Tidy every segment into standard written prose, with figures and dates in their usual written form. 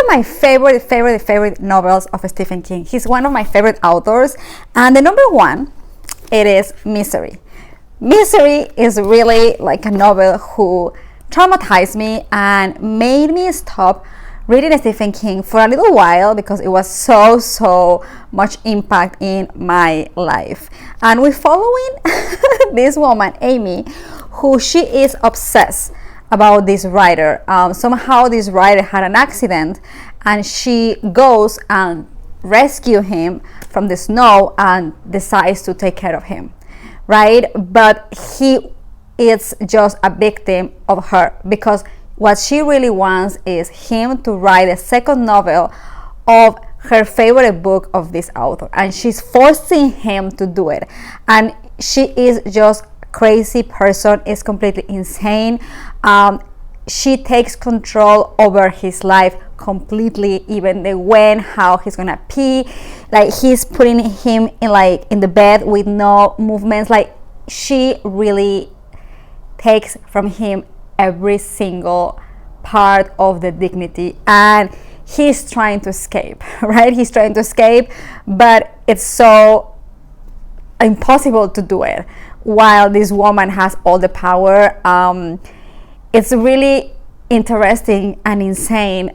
are my favorite novels of Stephen King. He's one of my favorite authors, and the number one, it is Misery. Misery is really like a novel who traumatized me and made me stop reading Stephen King for a little while because it was so much impact in my life. And we're following this woman, Amy, who she is obsessed about this writer. Somehow this writer had an accident and she goes and rescue him from the snow and decides to take care of him, right? But he is just a victim of her, because what she really wants is him to write a second novel of her favorite book of this author, and she's forcing him to do it. And she is just crazy person, is completely insane. She takes control over his life completely, even the when, how he's gonna pee, like he's putting him in the bed with no movements. Like she really takes from him every single part of the dignity, and he's trying to escape, right? He's trying to escape, but it's so impossible to do it while this woman has all the power. It's really interesting and insane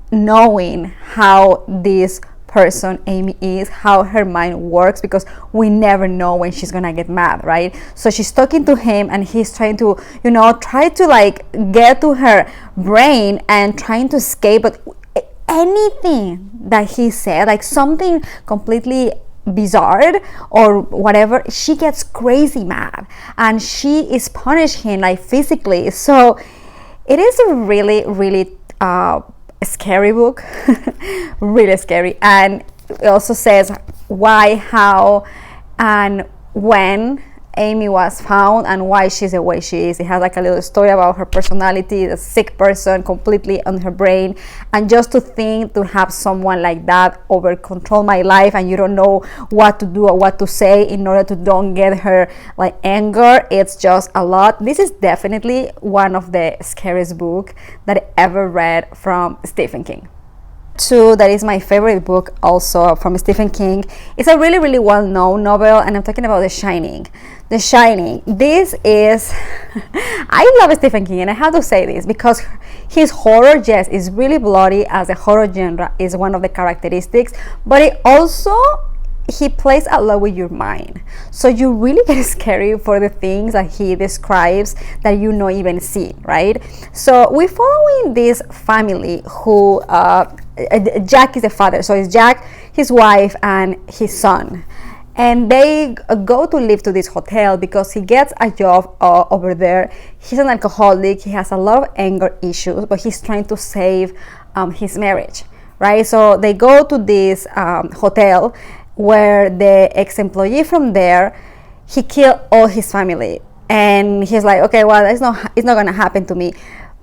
knowing how this person Amy is, how her mind works, because we never know when she's gonna get mad, right? So she's talking to him and he's trying to try to like get to her brain and trying to escape, but anything that he said, like something completely bizarre or whatever, she gets crazy mad and she is punishing him like physically. So it is a really scary book. Really scary. And it also says why, how, and when Amy was found and why she's the way she is. It has like a little story about her personality, the sick person completely on her brain, and just to think to have someone like that over control my life, and you don't know what to do or what to say in order to don't get her like anger. It's just a lot. This is definitely one of the scariest book that I ever read from Stephen King. Two, that is my favorite book also from Stephen King. It's a really well-known novel, and I'm talking about The Shining. The Shining. This is I love Stephen King, and I have to say this because his horror, yes, is really bloody, as the horror genre is one of the characteristics, but it also, he plays a lot with your mind, so you really get scary for the things that he describes that you not even see, right? So we're following this family who Jack is the father, so it's Jack, his wife, and his son, and they go to live to this hotel because he gets a job over there. He's an alcoholic, he has a lot of anger issues, but he's trying to save his marriage, right? So they go to this hotel where the ex-employee from there, he killed all his family, and he's like, okay, well, it's not gonna happen to me.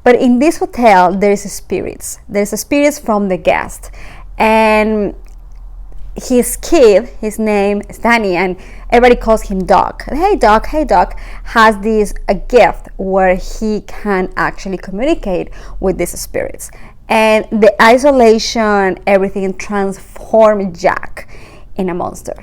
But in this hotel there's spirits from the guest, and his kid, his name is Danny, and everybody calls him Doc. Hey Doc, has this a gift where he can actually communicate with these spirits, and the isolation, everything transformed Jack in a monster.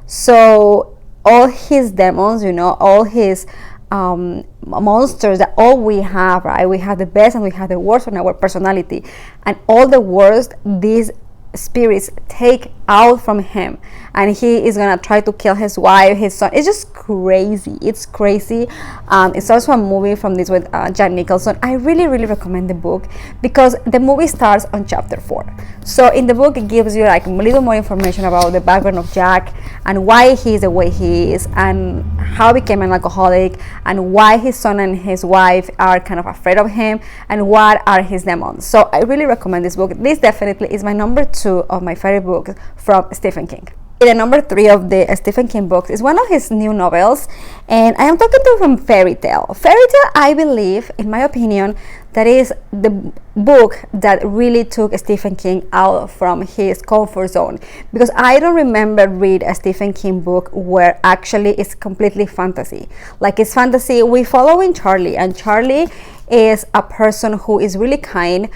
So all his demons, all his monsters, that all we have, right? We have the best and we have the worst in our personality, and all the worst these spirits take out from him, and he is gonna try to kill his wife, his son. It's just crazy. It's crazy. It's also a movie from this with Jack Nicholson. I really recommend the book because the movie starts on chapter 4. So in the book it gives you like a little more information about the background of Jack and why he is the way he is, and how he became an alcoholic, and why his son and his wife are kind of afraid of him, and what are his demons. So I really recommend this book. This definitely is my number 2 of my favorite books from Stephen King. The number 3 of the Stephen King books is one of his new novels, and I am talking to from Fairy Tale. Fairy Tale, I believe, in my opinion, that is the book that really took Stephen King out from his comfort zone, because I don't remember read a Stephen King book where actually it's completely fantasy. Like it's fantasy, we following Charlie, and Charlie is a person who is really kind,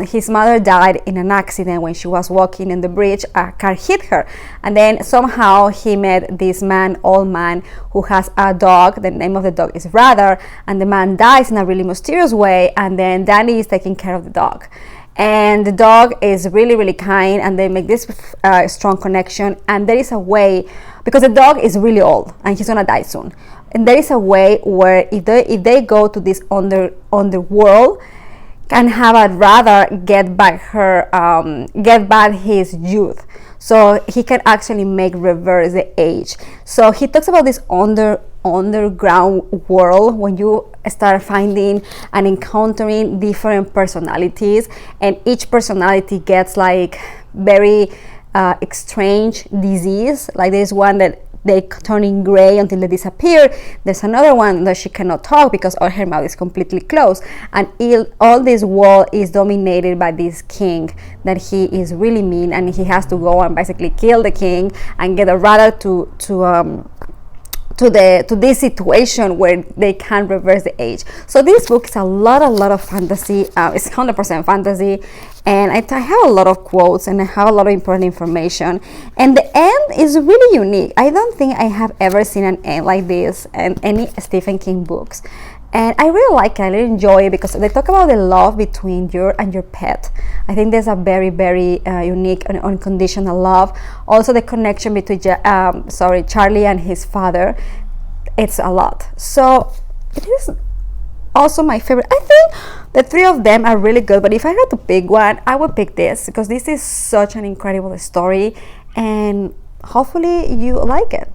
His mother died in an accident when she was walking in the bridge. A car hit her, and then somehow he met this man, old man, who has a dog. The name of the dog is Rather, and the man dies in a really mysterious way, and then Danny is taking care of the dog. And the dog is really, really kind, and they make this strong connection. And there is a way, because the dog is really old and he's gonna die soon, and there is a way where if they go to this underworld, can have a Rather get back his youth, so he can actually reverse the age. So he talks about this underground world when you start finding and encountering different personalities, and each personality gets like very strange disease. Like there's one that they turning gray until they disappear. There's another one that she cannot talk because all her mouth is completely closed, and all this world is dominated by this king that he is really mean, and he has to go and basically kill the king and get a Rather to this situation where they can reverse the age. So this book is a lot of fantasy. It's 100% fantasy, and I have a lot of quotes, and I have a lot of important information, and the end is really unique. I don't think I have ever seen an end like this in any Stephen King books, and I really like it. I really enjoy it because they talk about the love between you and your pet. I think there's a very unique and unconditional love. Also the connection between Charlie and his father, it's a lot. So it is also my favorite. I think the three of them are really good, but if I had to pick one, I would pick this because this is such an incredible story, and hopefully you like it.